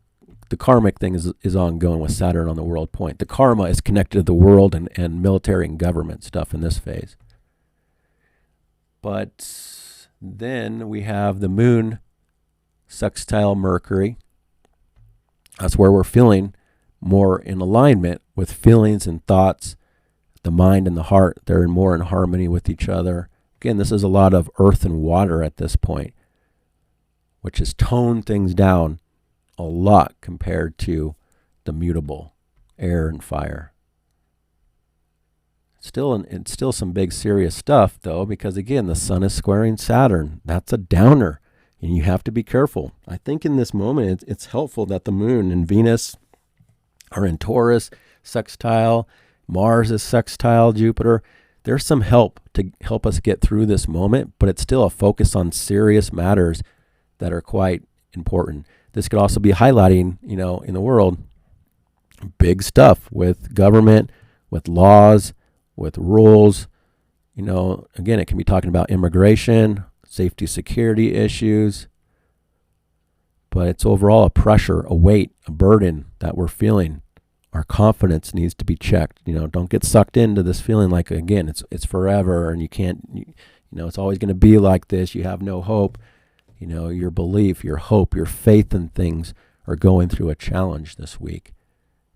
[SPEAKER 1] the karmic thing is ongoing with Saturn on the world point. The karma is connected to the world and military and government stuff in this phase. But then we have the moon sextile Mercury. That's where we're feeling more in alignment with feelings and thoughts. The mind and the heart, they're more in harmony with each other. Again, this is a lot of earth and water at this point, which has toned things down a lot compared to the mutable air and fire. It's still some big serious stuff though, because again, the sun is squaring Saturn. That's a downer, and you have to be careful. I think in this moment, it's helpful that the moon and Venus are in Taurus, sextile. Mars is sextile Jupiter. There's some help to help us get through this moment, but it's still a focus on serious matters that are quite important. This could also be highlighting, in the world, big stuff with government, with laws, with rules. Again, it can be talking about immigration, safety, security issues, but it's overall a pressure, a weight, a burden that we're feeling. Our confidence needs to be checked. Don't get sucked into this feeling like, again, it's forever and you can't, it's always going to be like this. You have no hope. Your belief, your hope, your faith in things are going through a challenge this week.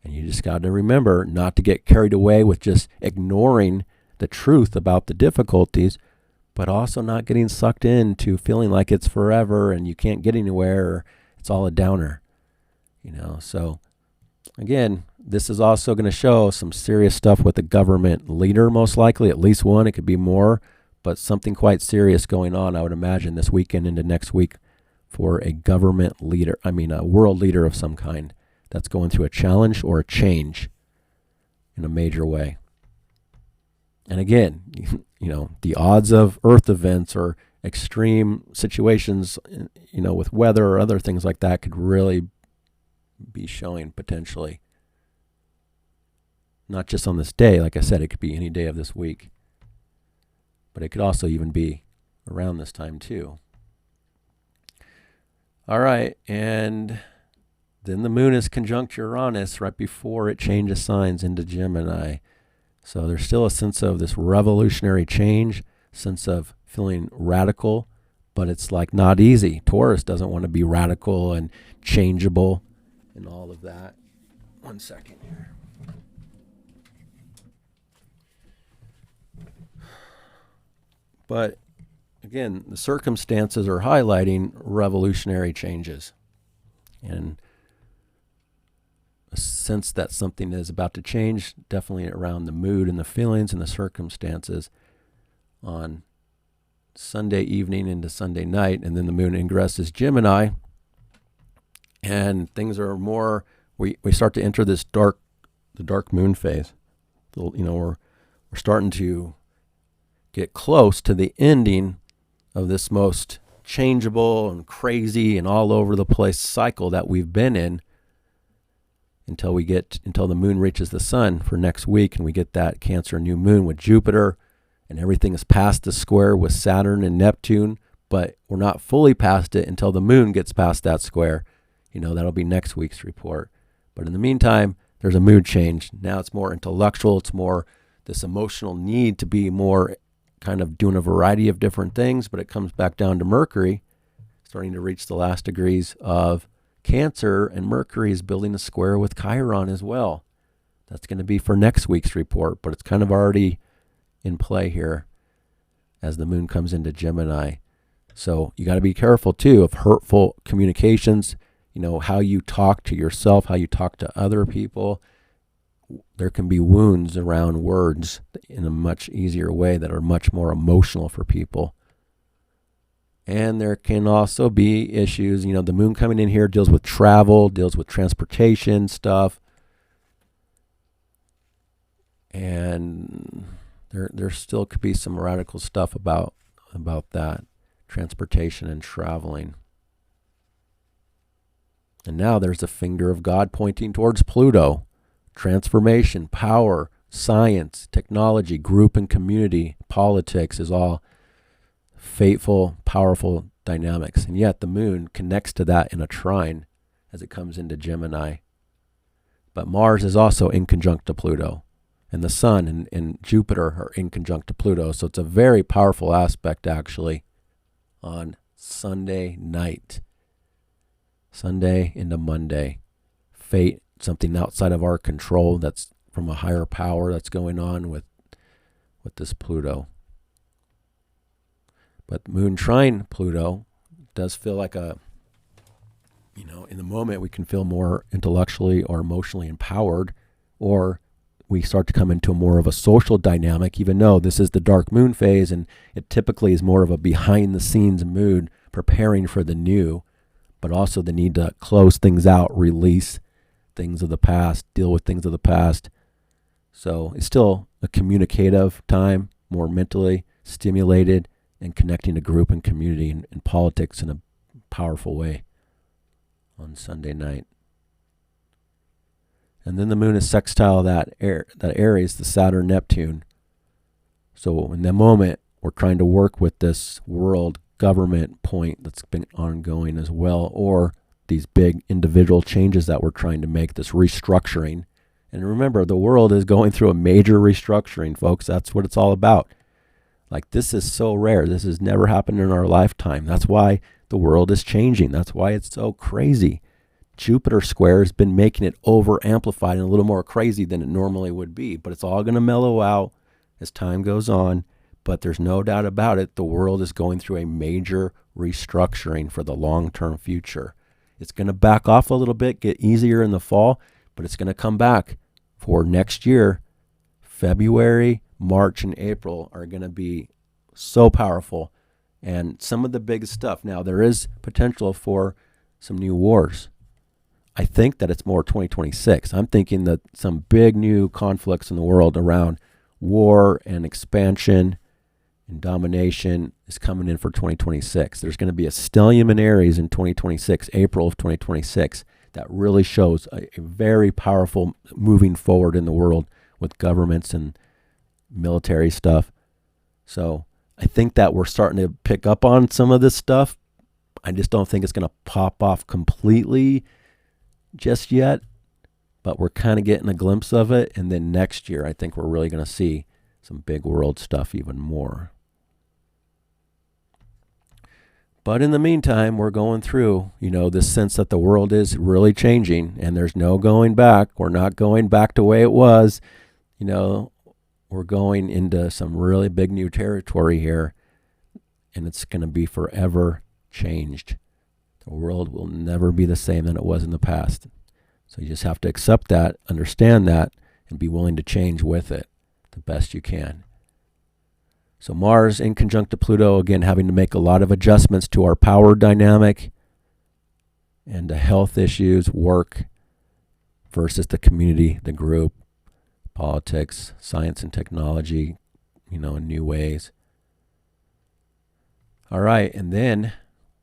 [SPEAKER 1] And you just got to remember not to get carried away with just ignoring the truth about the difficulties, but also not getting sucked into feeling like it's forever and you can't get anywhere, or it's all a downer. So again, this is also going to show some serious stuff with the government leader, most likely, at least one. It could be more, but something quite serious going on, I would imagine, this weekend into next week for a government leader, a world leader of some kind that's going through a challenge or a change in a major way. And again, the odds of earth events or extreme situations, with weather or other things like that could really be showing potentially. Not just on this day, like I said, it could be any day of this week. But it could also even be around this time too. All right, and then the moon is conjunct Uranus right before it changes signs into Gemini. So there's still a sense of this revolutionary change, sense of feeling radical, but it's like not easy. Taurus doesn't want to be radical and changeable and all of that. One second here. But again, the circumstances are highlighting revolutionary changes and a sense that something is about to change, definitely around the mood and the feelings and the circumstances on Sunday evening into Sunday night. And then the moon ingresses Gemini, and things are more, we start to enter this the dark moon phase. We're starting to get close to the ending of this most changeable and crazy and all over the place cycle that we've been in until the moon reaches the sun for next week, and we get that Cancer new moon with Jupiter, and everything is past the square with Saturn and Neptune, but we're not fully past it until the moon gets past that square. That'll be next week's report. But in the meantime, there's a mood change. Now it's more intellectual. It's more this emotional need to be more kind of doing a variety of different things, but it comes back down to Mercury starting to reach the last degrees of Cancer, and Mercury is building a square with Chiron as well. That's going to be for next week's report, but it's kind of already in play here as the moon comes into Gemini. So you got to be careful too of hurtful communications, how you talk to yourself, how you talk to other people. There can be wounds around words in a much easier way that are much more emotional for people. And there can also be issues, the moon coming in here deals with travel, deals with transportation stuff. And there still could be some radical stuff about that, transportation and traveling. And now there's a finger of God pointing towards Pluto. Transformation, power, science, technology, group and community, politics is all fateful, powerful dynamics. And yet the moon connects to that in a trine as it comes into Gemini. But Mars is also in conjunct to Pluto. And the sun and Jupiter are in conjunct to Pluto. So it's a very powerful aspect actually on Sunday night. Sunday into Monday. Fate, something outside of our control that's from a higher power that's going on with this Pluto. But the moon trine Pluto does feel like in the moment we can feel more intellectually or emotionally empowered, or we start to come into more of a social dynamic, even though this is the dark moon phase and it typically is more of a behind the scenes mood, preparing for the new, but also the need to close things out, release things of the past, deal with things of the past. So it's still a communicative time, more mentally stimulated and connecting to group and community and politics in a powerful way on Sunday night. And then the moon is sextile that Aries, the Saturn Neptune. So in the moment, we're trying to work with this world government point that's been ongoing as well, or these big individual changes that we're trying to make, this restructuring. And remember, the world is going through a major restructuring, folks. That's what it's all about. Like, this is so rare. This has never happened in our lifetime. That's why the world is changing. That's why it's so crazy. Jupiter square has been making it over amplified and a little more crazy than it normally would be. But it's all going to mellow out as time goes on. But there's no doubt about it. The world is going through a major restructuring for the long-term future. It's going to back off a little bit, get easier in the fall, but it's going to come back for next year. February, March, and April are going to be so powerful. And some of the big stuff. Now, there is potential for some new wars. I think that it's more 2026. I'm thinking that some big new conflicts in the world around war and expansion and domination is coming in for 2026. There's going to be a stellium in Aries in 2026, April of 2026, that really shows a very powerful moving forward in the world with governments and military stuff. So I think that we're starting to pick up on some of this stuff. I just don't think it's going to pop off completely just yet. but we're kind of getting a glimpse of it. And then next year, I think we're really going to see some big world stuff even more. But in the meantime, we're going through, this sense that the world is really changing and there's no going back. We're not going back to the way it was. We're going into some really big new territory here, and it's going to be forever changed. The world will never be the same than it was in the past. So you just have to accept that, understand that, and be willing to change with it the best you can. So Mars in conjunct to Pluto, again, having to make a lot of adjustments to our power dynamic and the health issues, work versus the community, the group, politics, science and technology, in new ways. All right, and then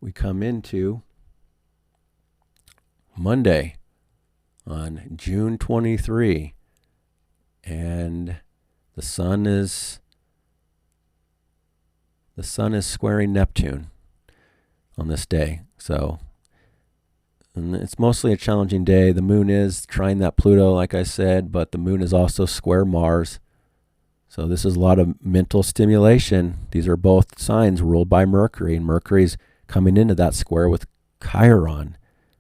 [SPEAKER 1] we come into Monday on June 23, and the sun is squaring Neptune on this day. So, and it's mostly a challenging day. The moon is trying that Pluto, like I said, but the moon is also square Mars. So this is a lot of mental stimulation. These are both signs ruled by Mercury, and Mercury's coming into that square with Chiron.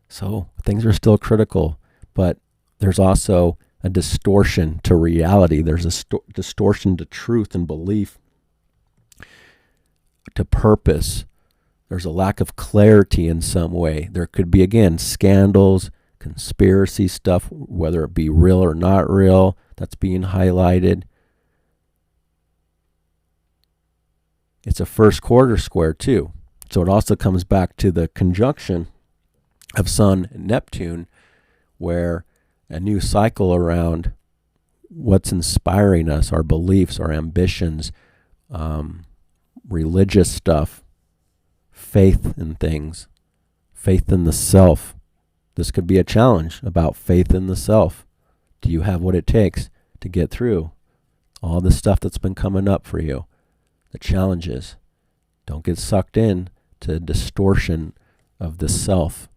[SPEAKER 1] So things are still critical, but there's also a distortion to reality. There's a distortion to truth and belief, to purpose. There's a lack of clarity in some way. There could be, again, scandals, conspiracy stuff, whether it be real or not real, that's being highlighted. It's a first quarter square too. So it also comes back to the conjunction of Sun and Neptune, where a new cycle around what's inspiring us, our beliefs, our ambitions, religious stuff, faith in things, faith in the self. This could be a challenge about faith in the self. Do you have what it takes to get through all the stuff that's been coming up for you? The challenges. Don't get sucked in to distortion of the self,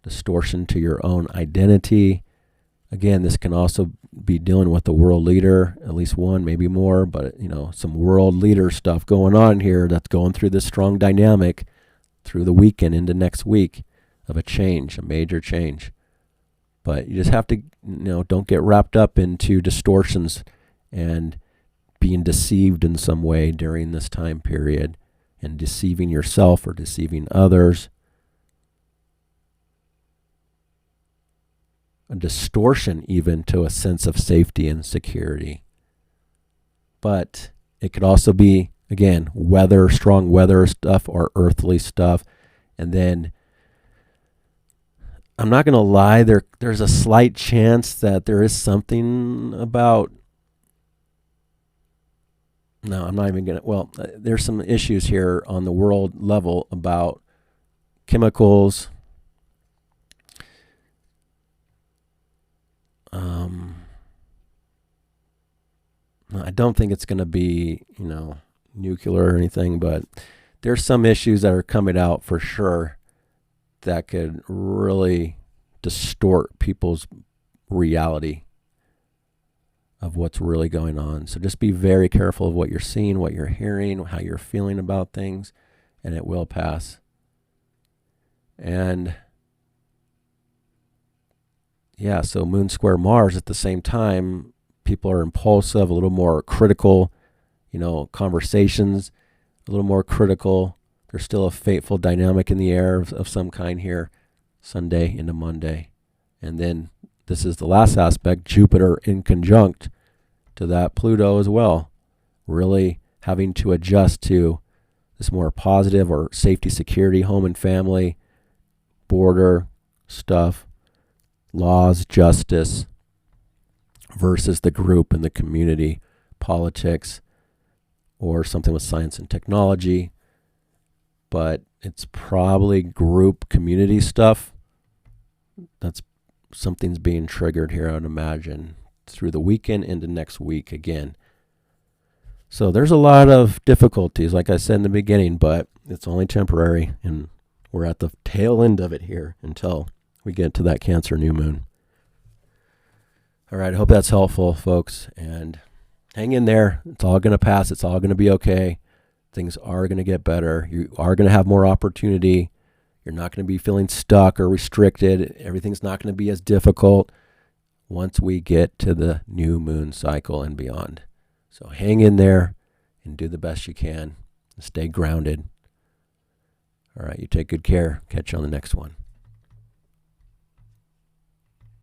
[SPEAKER 1] distortion to your own identity. Again, this can also be dealing with the world leader, at least one, maybe more, but some world leader stuff going on here that's going through this strong dynamic through the weekend into next week of a change, a major change. But you just have to, don't get wrapped up into distortions and being deceived in some way during this time period and deceiving yourself or deceiving others. A distortion even to a sense of safety and security. But it could also be, again, weather, strong weather stuff or earthly stuff. And then I'm not going to lie, there's a slight chance that there is something about, no, I'm not even going to, there's some issues here on the world level about chemicals, I don't think it's going to be, nuclear or anything, but there's some issues that are coming out for sure that could really distort people's reality of what's really going on. So just be very careful of what you're seeing, what you're hearing, how you're feeling about things, and it will pass. And yeah, so Moon square Mars at the same time, people are impulsive, a little more critical, conversations, a little more critical. There's still a fateful dynamic in the air of some kind here, Sunday into Monday. And then this is the last aspect, Jupiter in conjunct to that Pluto as well, really having to adjust to this more positive or safety, security, home and family, border stuff, laws, justice, versus the group and the community, politics, or something with science and technology. But it's probably group community stuff. That's something's being triggered here, I would imagine, through the weekend into next week again. So there's a lot of difficulties, like I said in the beginning, but it's only temporary, and we're at the tail end of it here until we get to that Cancer new moon. All right, I hope that's helpful, folks. And hang in there. It's all going to pass. It's all going to be okay. Things are going to get better. You are going to have more opportunity. You're not going to be feeling stuck or restricted. Everything's not going to be as difficult once we get to the new moon cycle and beyond. So hang in there and do the best you can. Stay grounded. All right, you take good care. Catch you on the next one.